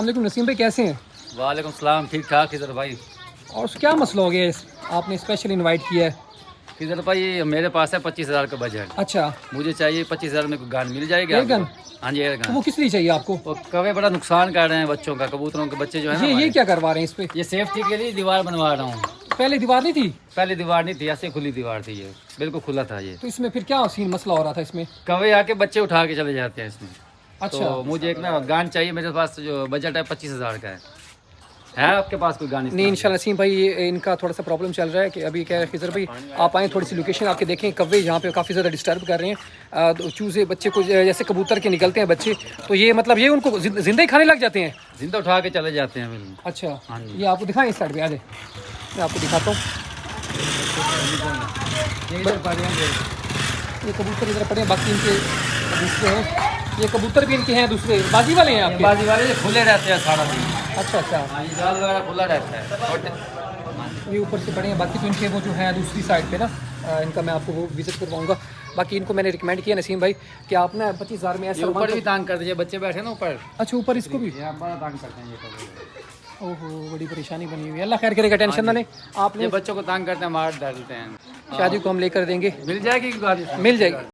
वालेकुम नसीम भाई, कैसे हैं? वालेकुम सलाम, ठीक ठाक इधर भाई। और क्या मसला हो गया आपने स्पेशल इनवाइट किया है? इधर भाई मेरे पास है 25,000 का बजट। अच्छा, मुझे चाहिए 25,000 में कोई गन मिल जाएगी एयर आपको? गन? हाँ जी, एयर तो वो गन। किस लिए चाहिए आपको? वो कवे बड़ा नुकसान कर रहे हैं बच्चों का, कबूतरों के बच्चे जो है ना ये हमारे। क्या करवा रहे हैं इस पे? ये सेफ्टी के लिए दीवार बनवा रहा हूँ। पहले दीवार नहीं थी? पहले दीवार नहीं थी, ऐसे खुली दीवार थी, ये बिल्कुल खुला था ये। तो इसमें फिर क्या सीन मसला हो रहा था इसमें? कवे आके बच्चे उठा के चले जाते हैं इसमें। अच्छा, तो मुझे एक ना गन चाहिए, मेरे पास जो बजट है 25,000 का है आपके पास कोई गन? नहीं इंशाल्लाह नसीम भाई, ये इनका थोड़ा सा प्रॉब्लम चल रहा है कि अभी क्या है खिजर भाई, आप आए थोड़ी सी लोकेशन आपके देखें, कव्वे यहाँ पे काफ़ी ज़्यादा डिस्टर्ब कर रहे हैं। तो चूज़े बच्चे को जैसे कबूतर के निकलते हैं बच्चे, तो ये मतलब ये उनको जिंदा ही खाने लग जाते हैं। जिंदा उठा के चले जाते हैं बिल्कुल। अच्छा, हाँ जी। ये आपको दिखाएं, इस साइड पे आ जाए, मैं आपको दिखाता हूँ। ये इधर पड़े हैं। ये कबूतर इधर पड़े हैं, बाकी इनके दूसरे हैं। ये कबूतर भी इनके हैं दूसरे, बाजी वाले हैं आपके? बाजी वाले ये खुले रहते हैं सारा दिन। अच्छा अच्छा, हाँ, ये जाल वगैरह खुला रहता है। ये ऊपर से पड़े हैं, बाकी तो इनके वो जो है दूसरी साइड पे ना, इनका मैं आपको वो विजिट करवाऊंगा। बाकी इनको मैंने रिकमेंड किया नसीम भाई कि आप ना 25,000 में ये ऐसा ऊपर भी तंग कर दीजिए, बच्चे बैठे ना ऊपर। अच्छा, ऊपर इसको भी? ये बड़ा तंग करते हैं ये कबूतर। ओहो, बड़ी परेशानी बनी हुई है। अल्लाह खैर करेगा, टेंशन ना लें। ये आपने बच्चों को तंग करते हैं, मार डालते हैं। शादी को हम लेकर देंगे, मिल जाएगी गाड़ी? मिल जाएगी।